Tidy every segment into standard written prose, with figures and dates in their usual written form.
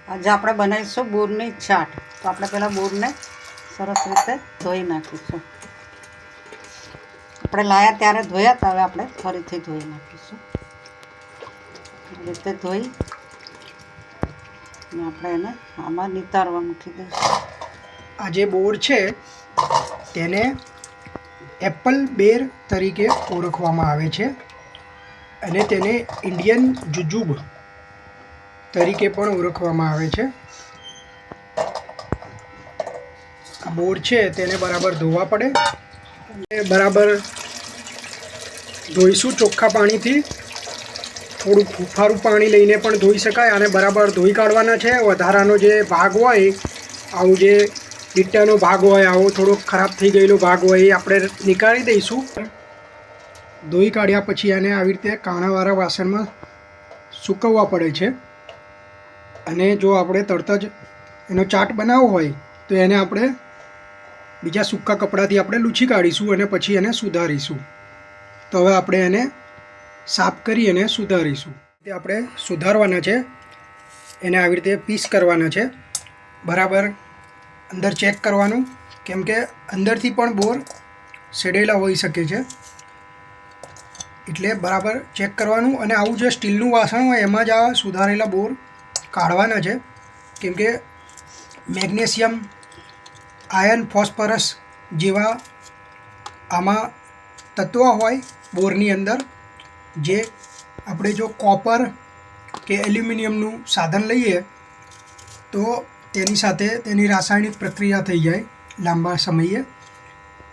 આજે આપણે બનાવીશું બોરની ચાટ। તો આપણે પહેલાં બોરને સરસ રીતે ધોઈ નાખીશું। આપણે લાયા ત્યારે ધોયા હતા, હવે આપણે ફરીથી ધોઈ નાખીશું। આ રીતે ધોઈ અને આપણે એને આમાં નિતારવા મૂકી દઈશું। આ જે બોર છે તેને એપલ બેર તરીકે ઓળખવામાં આવે છે અને તેને ઇન્ડિયન જુજુબ તરીકે પણ ઓળખવામાં આવે છે। આ બોર છે તેને બરાબર ધોવા પડે, બરાબર ધોઈશું ચોખ્ખા પાણીથી। થોડું ફૂફારું પાણી લઈને પણ ધોઈ શકાય અને બરાબર ધોઈ કાઢવાના છે। વધારાનો જે ભાગ હોય, આવું જે ઈટાનો ભાગ હોય, આવો થોડો ખરાબ થઈ ગયેલો ભાગ હોય એ આપણે નીકાળી દઈશું। ધોઈ કાઢ્યા પછી આને આવી રીતે કાણાવાળા વાસણમાં સૂકવવા પડે છે અને જો આપણે તરત જ એનો ચાટ બનાવવો હોય તો એને આપણે બીજા સૂકા કપડાથી આપણે લૂછી કાઢીશું અને પછી એને સુધારીશું। તો હવે આપણે એને સાફ કરી અને સુધારીશું। તે આપણે સુધારવાના છે, એને આવી રીતે પીસ કરવાના છે। બરાબર અંદર ચેક કરવાનું, કેમ કે અંદરથી પણ બોર સડેલા હોઈ શકે છે, એટલે બરાબર ચેક કરવાનું। અને આવું જે સ્ટીલનું વાસણ હોય એમાં જ આ સુધારેલા બોર કાઢવાના છે, કેમ કે મેગ્નેશિયમ, આયર્ન, ફોસ્ફરસ જેવા આમાં તત્વો હોય બોરની અંદર, જે આપણે જો કોપર કે એલ્યુમિનિયમનું સાધન લઈએ તો તેની સાથે તેની રાસાયણિક પ્રક્રિયા થઈ જાય લાંબા સમયે।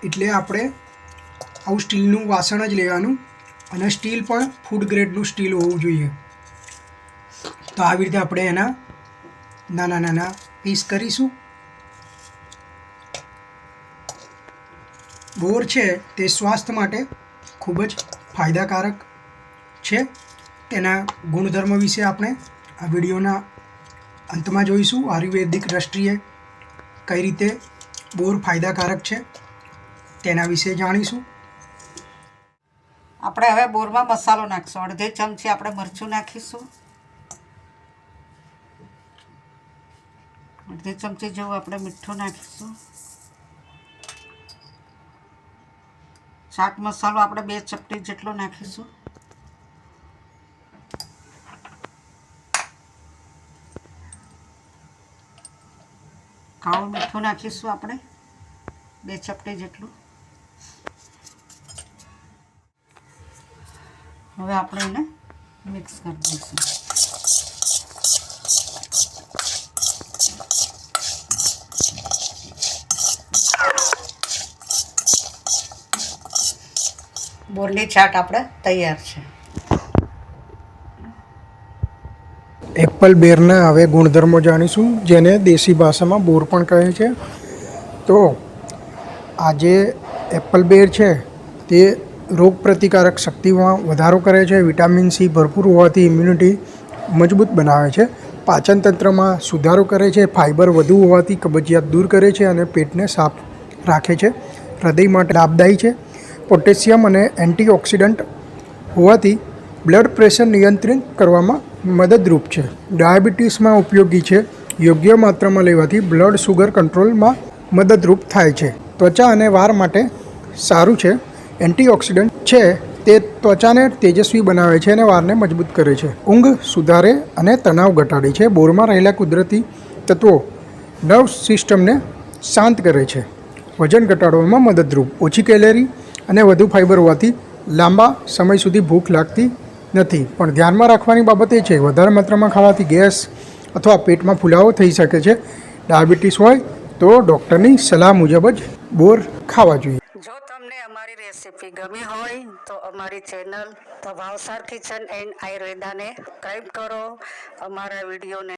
એટલે આપણે આવું સ્ટીલનું વાસણ જ લેવાનું અને સ્ટીલ પણ ફૂડ ગ્રેડનું સ્ટીલ હોવું જોઈએ। તો આવી રીતે આપણે એના નાના નાના પીસ કરીશું। બોર છે તે સ્વાસ્થ્ય માટે ખૂબ જ ફાયદાકારક છે। તેના ગુણધર્મ વિશે આપણે આ વિડીયોના અંતમાં જોઈશું। આયુર્વેદિક દ્રષ્ટિએ કઈ રીતે બોર ફાયદાકારક છે તેના વિશે જાણીશું। આપણે હવે બોરમાં મસાલો નાખીશું। અડધી ચમચી આપણે મરચું નાખીશું, અડધી ચમચી જેવું આપણે મીઠું નાખીશું। ચાટ મસાલો આપણે 2 ચપટી જેટલો નાખીશું। કાળું મીઠું નાખીશું આપણે 2 ચપટી જેટલું। હવે આપણે એને મિક્સ કરી દઈશું। બોરની ચાટ આપણે તૈયાર છે। એપલ બેરના હવે ગુણધર્મો જાણીશું, જેને દેશી ભાષામાં બોર પણ કહે છે। તો આ જે એપલ બેર છે તે રોગ પ્રતિકારક શક્તિમાં વધારો કરે છે, વિટામિન સી ભરપૂર હોવાથી ઇમ્યુનિટી મજબૂત બનાવે છે, પાચન તંત્રમાં સુધારો કરે છે, ફાઇબર વધુ હોવાથી કબજિયાત દૂર કરે છે અને પેટને સાફ રાખે છે, હૃદય માટે લાભદાયી છે, પોટેશિયમ અને એન્ટીઓક્સિડન્ટ હોવાથી બ્લડ પ્રેશર નિયંત્રિત કરવામાં મદદરૂપ છે, ડાયાબિટીસમાં ઉપયોગી છે, યોગ્ય માત્રામાં લેવાથી બ્લડ શુગર કંટ્રોલમાં મદદરૂપ થાય છે, ત્વચા અને વાળ માટે સારું છે, એન્ટીઓક્સિડન્ટ છે તે ત્વચાને તેજસ્વી બનાવે છે અને વાળને મજબૂત કરે છે, ઊંઘ સુધારે અને તણાવ ઘટાડે છે, બોરમાં રહેલા કુદરતી તત્વો નર્વ સિસ્ટમને શાંત કરે છે, વજન ઘટાડવામાં મદદરૂપ, ઓછી કેલેરી અને વધુ ફાઇબર હોવાથી લાંબા સમય સુધી ભૂખ લાગતી નથી। પણ ધ્યાનમાં રાખવાની બાબત એ છે, વધારે માત્રામાં ખાવાથી ગેસ અથવા પેટમાં ફૂલાવો થઈ શકે છે। ડાયાબિટીસ હોય તો ડૉક્ટરની સલાહ મુજબ જ બોર ખાવા જોઈએ। જો તમને અમારી રેસીપી ગમી હોય તો અમારી channel the Bhavsar kitchen and આયુર્વેદાને સબસ્ક્રાઈબ કરો, અમારા વિડીયોને